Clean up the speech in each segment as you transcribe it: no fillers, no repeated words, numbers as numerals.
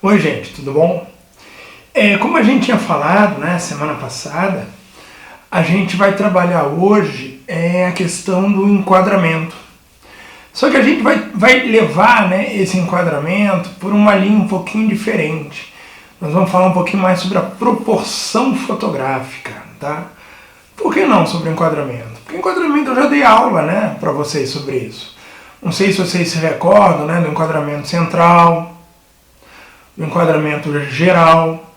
Oi gente, tudo bom? Como a gente tinha falado, né, semana passada, a gente vai trabalhar hoje a questão do enquadramento. Só que a gente vai levar, né, esse enquadramento por uma linha um pouquinho diferente. Nós vamos falar um pouquinho mais sobre a proporção fotográfica, tá? Por que não sobre enquadramento? Porque enquadramento eu já dei aula, né, para vocês sobre isso. Não sei se vocês se recordam, né, do enquadramento central, do enquadramento geral,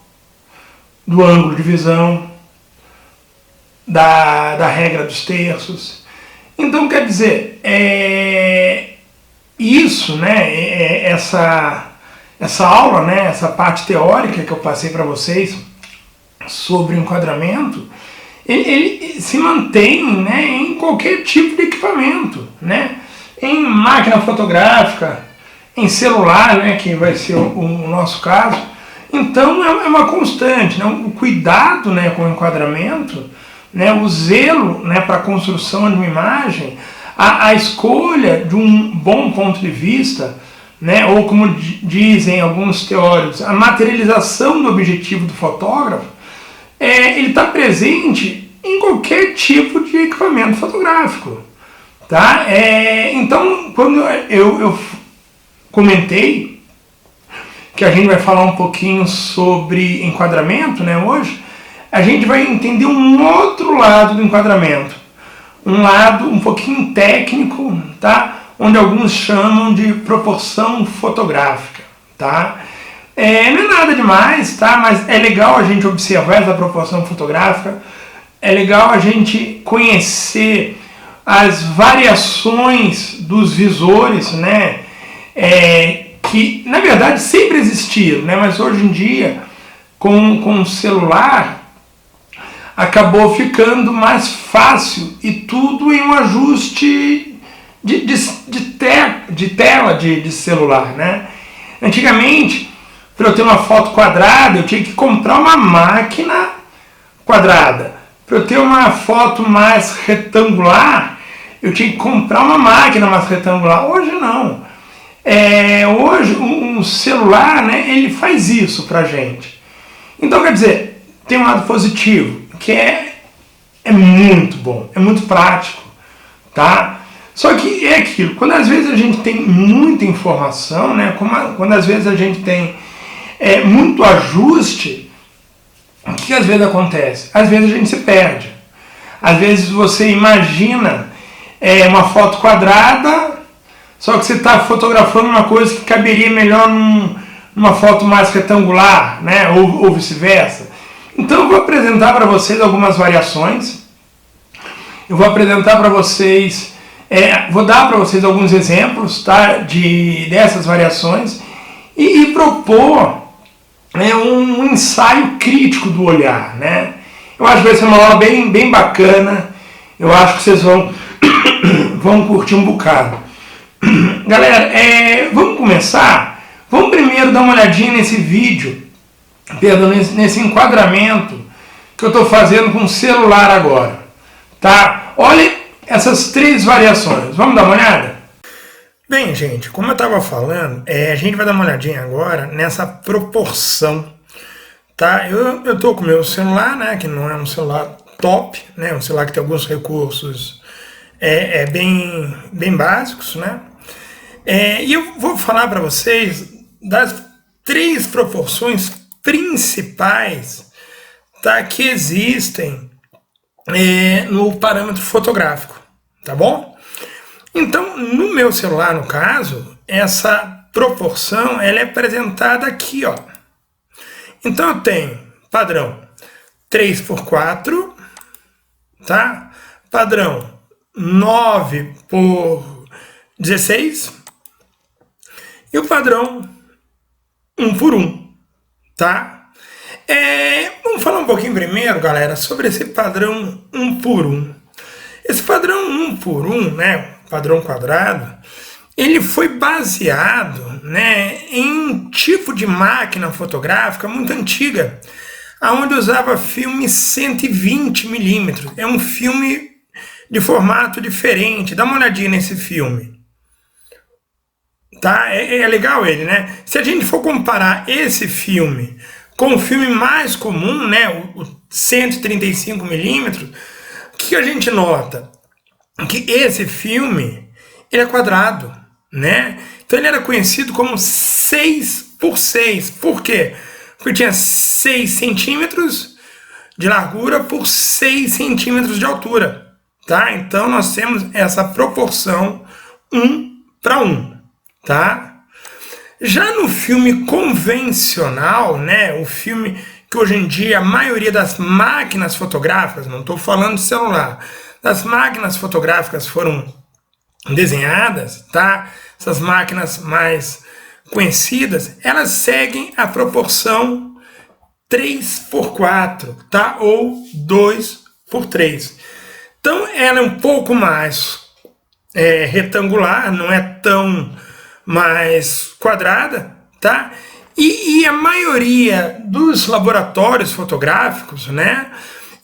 do ângulo de visão, da regra dos terços. Então, quer dizer, isso, né, essa aula, né, essa parte teórica que eu passei para vocês sobre o enquadramento, ele se mantém, né, em qualquer tipo de equipamento, né, em máquina fotográfica, em celular, né, que vai ser o nosso caso. Então é uma constante, né, o cuidado, né, com o enquadramento, né, o zelo, né, para a construção de uma imagem, a escolha de um bom ponto de vista, né, ou como dizem alguns teóricos, a materialização do objetivo do fotógrafo, ele está presente em qualquer tipo de equipamento fotográfico. Tá? Então, quando eu comentei que a gente vai falar um pouquinho sobre enquadramento, né, hoje, a gente vai entender um outro lado do enquadramento, um lado um pouquinho técnico, tá? Onde alguns chamam de proporção fotográfica, tá? Não é nada demais, tá? Mas é legal a gente observar essa proporção fotográfica, é legal a gente conhecer as variações dos visores, né, que na verdade sempre existiram, né, mas hoje em dia com o celular acabou ficando mais fácil e tudo em um ajuste de tela de celular, né? Antigamente, para eu ter uma foto quadrada, eu tinha que comprar uma máquina quadrada. Para eu ter uma foto mais retangular, eu tinha que comprar uma máquina mais retangular. Hoje não. Hoje um celular, né, ele faz isso pra gente. Então, quer dizer, tem um lado positivo, que é muito bom, é muito prático, tá? Só que é aquilo, quando às vezes a gente tem muita informação, né, quando às vezes a gente tem muito ajuste, o que às vezes acontece? Às vezes a gente se perde. Às vezes você imagina uma foto quadrada, só que você está fotografando uma coisa que caberia melhor numa foto mais retangular, né? Ou vice-versa. Então eu vou apresentar para vocês algumas variações. Eu vou apresentar para vocês, vou dar para vocês alguns exemplos, tá? Dessas variações e propor, né, um ensaio crítico do olhar, né? Eu acho que vai ser uma aula bem bacana. Eu acho que vocês vão curtir um bocado. Galera, vamos começar? Vamos primeiro dar uma olhadinha nesse vídeo, nesse enquadramento que eu estou fazendo com o celular agora, tá? Olha essas três variações. Vamos dar uma olhada? Bem, gente, como eu estava falando, a gente vai dar uma olhadinha agora nessa proporção, tá? Eu estou com o meu celular, né, que não é um celular top, né, um celular que tem alguns recursos bem básicos, né? E eu vou falar para vocês das três proporções principais, tá, que existem no parâmetro fotográfico, tá bom? Então, no meu celular, no caso, essa proporção ela é apresentada aqui, ó. Então eu tenho padrão 3x4, tá? Padrão 9x16 e o padrão 1x1, tá? Vamos falar um pouquinho primeiro, galera, sobre esse padrão 1x1. Esse padrão 1x1, né, padrão quadrado, ele foi baseado, né, em um tipo de máquina fotográfica muito antiga, onde usava filme 120mm. É um filme de formato diferente. Dá uma olhadinha nesse filme. tá? É legal ele, né? Se a gente for comparar esse filme com o filme mais comum, né, o 135mm, o que a gente nota? Que esse filme, ele é quadrado, né? Então ele era conhecido como 6x6. Por quê? Porque tinha 6 centímetros de largura por 6 centímetros de altura, tá? Então nós temos essa proporção 1:1, tá? Já no filme convencional, né, o filme que hoje em dia a maioria das máquinas fotográficas, não estou falando de celular, das máquinas fotográficas foram desenhadas, tá? Essas máquinas mais conhecidas, elas seguem a proporção 3:4, tá? Ou 2:3. Então ela é um pouco mais retangular, não é tão mais quadrada, tá? E a maioria dos laboratórios fotográficos, né,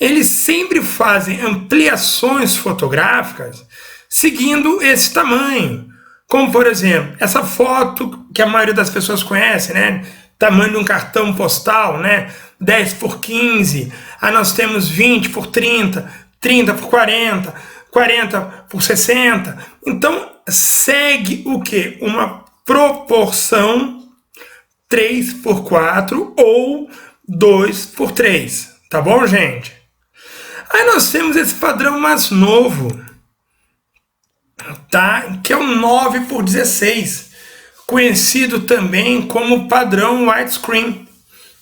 eles sempre fazem ampliações fotográficas seguindo esse tamanho. Como, por exemplo, essa foto que a maioria das pessoas conhece, né? Tamanho de um cartão postal, né? 10x15. Aí nós temos 20x30, 30x40, 40x60. Então, segue o quê? Uma proporção 3:4 ou 2:3. Tá bom, gente? Aí nós temos esse padrão mais novo, tá? Que é o 9:16, conhecido também como padrão widescreen,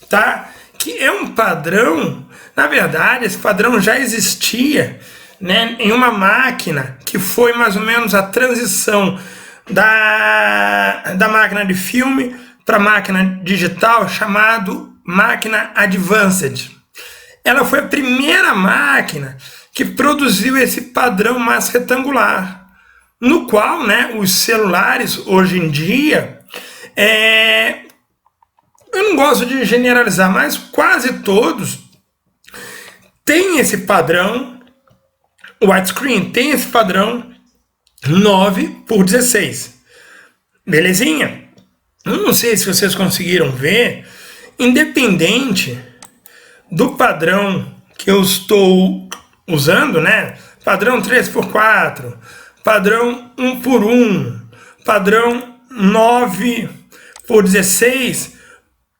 tá? Que é um padrão, na verdade, esse padrão já existia, né, em uma máquina que foi mais ou menos a transição da máquina de filme para a máquina digital, chamado máquina Advanced. Ela foi a primeira máquina que produziu esse padrão mais retangular, no qual, né, os celulares hoje em dia, eu não gosto de generalizar, mas quase todos têm esse padrão widescreen, tem esse padrão 9:16. Belezinha? Eu não sei se vocês conseguiram ver, independente do padrão que eu estou usando, né? Padrão 3x4, padrão 1:1, padrão 9:16,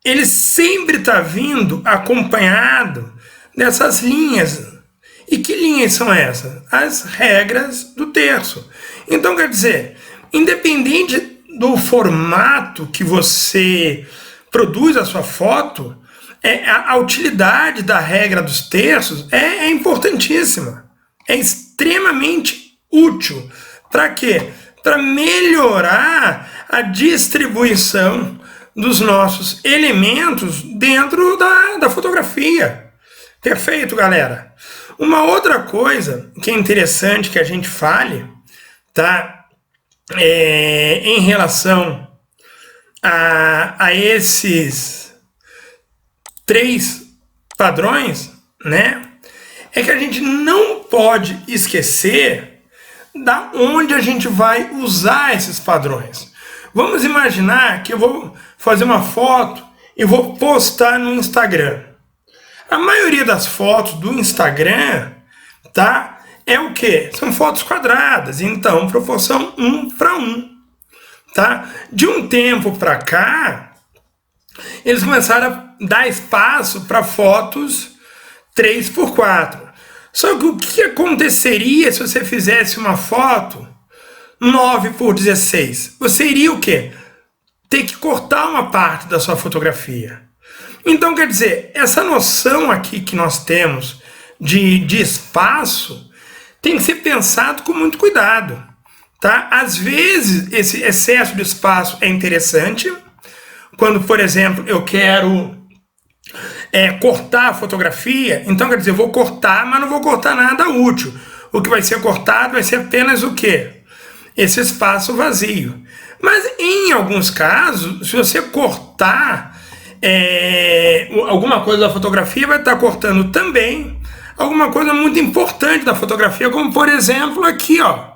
ele sempre está vindo acompanhado dessas linhas. E que linhas são essas? As regras do terço. Então, quer dizer, independente do formato que você produz a sua foto, a utilidade da regra dos terços é importantíssima. É extremamente útil. Para quê? Para melhorar a distribuição dos nossos elementos dentro da fotografia. Perfeito, galera? Uma outra coisa que é interessante que a gente fale, tá? Em relação a esses 3 padrões, né? É que a gente não pode esquecer da onde a gente vai usar esses padrões. Vamos imaginar que eu vou fazer uma foto e vou postar no Instagram. A maioria das fotos do Instagram, tá? É o quê? São fotos quadradas, então proporção 1:1, tá? De um tempo para cá, eles começaram a dar espaço para fotos 3x4. Só que o que aconteceria se você fizesse uma foto 9:16? Você iria o quê? Ter que cortar uma parte da sua fotografia. Então, quer dizer, essa noção aqui que nós temos de espaço tem que ser pensado com muito cuidado, tá? Às vezes, esse excesso de espaço é interessante, quando, por exemplo, eu quero cortar a fotografia, então, quer dizer, eu vou cortar, mas não vou cortar nada útil. O que vai ser cortado vai ser apenas o quê? Esse espaço vazio. Mas, em alguns casos, se você cortar alguma coisa da fotografia, vai estar cortando também alguma coisa muito importante da fotografia, como por exemplo aqui, ó,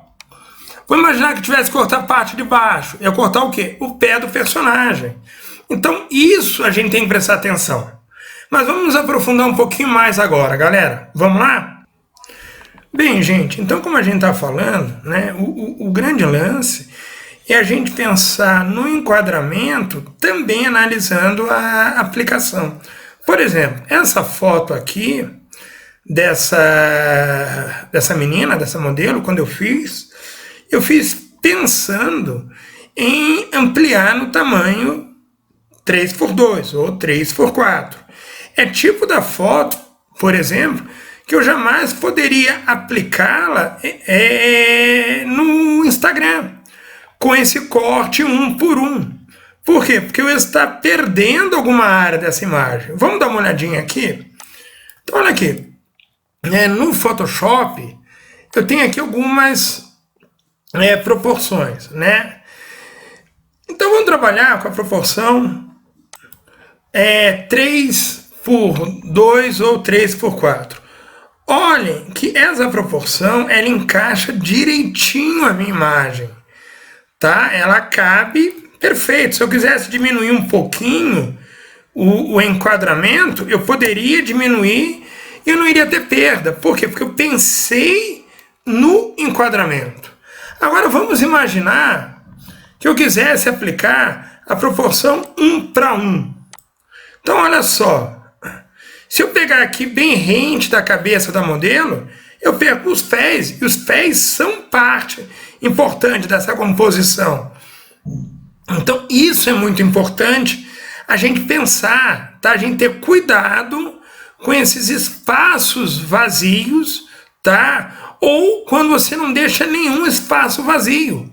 Vou imaginar que eu tivesse que cortar a parte de baixo. Eu ia cortar o quê? O pé do personagem. Então, isso a gente tem que prestar atenção. Mas vamos nos aprofundar um pouquinho mais agora, galera. Vamos lá? Bem, gente, então como a gente está falando, né, o grande lance é a gente pensar no enquadramento também analisando a aplicação. Por exemplo, essa foto aqui dessa menina, dessa modelo, quando eu fiz pensando em ampliar no tamanho 3x2 ou 3x4. É tipo da foto, por exemplo, que eu jamais poderia aplicá-la no Instagram, com esse corte 1 por 1. Por quê? Porque eu estou perdendo alguma área dessa imagem. Vamos dar uma olhadinha aqui? Então, olha aqui. No Photoshop, eu tenho aqui algumas proporções, né? Então, vamos trabalhar com a proporção 3x2 ou 3x4. Olhem que essa proporção, ela encaixa direitinho a minha imagem, tá? Ela cabe perfeito. Se eu quisesse diminuir um pouquinho o enquadramento, eu poderia diminuir e eu não iria ter perda. Por quê? Porque eu pensei no enquadramento. Agora vamos imaginar que eu quisesse aplicar a proporção 1:1. Então olha só. Se eu pegar aqui bem rente da cabeça da modelo, eu perco os pés, e os pés são parte importante dessa composição. Então, isso é muito importante a gente pensar, tá? A gente ter cuidado com esses espaços vazios, tá? Ou quando você não deixa nenhum espaço vazio,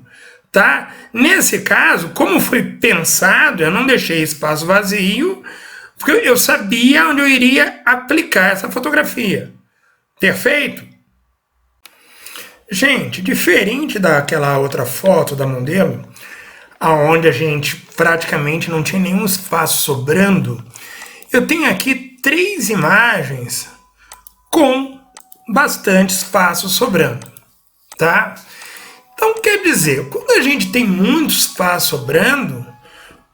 tá? Nesse caso, como foi pensado, eu não deixei espaço vazio, porque eu sabia onde eu iria aplicar essa fotografia. Perfeito? Gente, diferente daquela outra foto da modelo, onde a gente praticamente não tinha nenhum espaço sobrando, eu tenho aqui 3 imagens com bastante espaço sobrando, tá? Então, quer dizer, quando a gente tem muito espaço sobrando,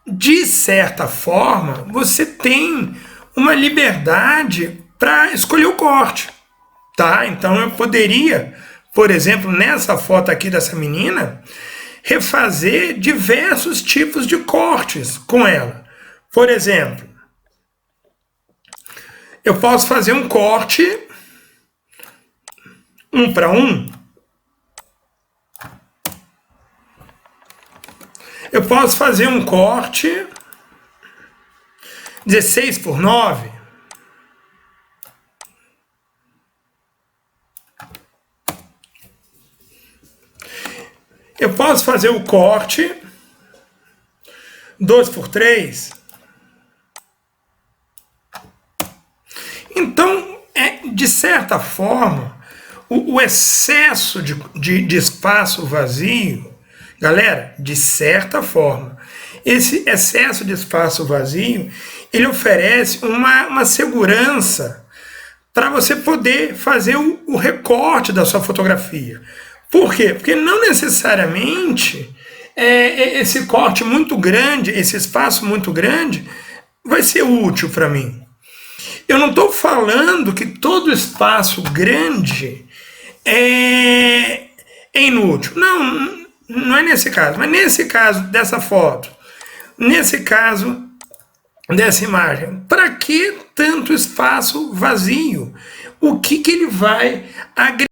de certa forma, você tem uma liberdade para escolher o corte, tá? Então eu poderia, por exemplo, nessa foto aqui dessa menina, refazer diversos tipos de cortes com ela. Por exemplo, eu posso fazer um corte 1:1. Eu posso fazer um corte 16:9. Eu posso fazer o corte 2:3. Então, de certa forma, o excesso de espaço vazio, galera, de certa forma, esse excesso de espaço vazio, ele oferece uma segurança para você poder fazer o recorte da sua fotografia. Por quê? Porque não necessariamente esse corte muito grande, esse espaço muito grande, vai ser útil para mim. Eu não estou falando que todo espaço grande é inútil. Não é nesse caso. Mas nesse caso dessa foto, nesse caso dessa imagem, para que tanto espaço vazio? O que ele vai agregar?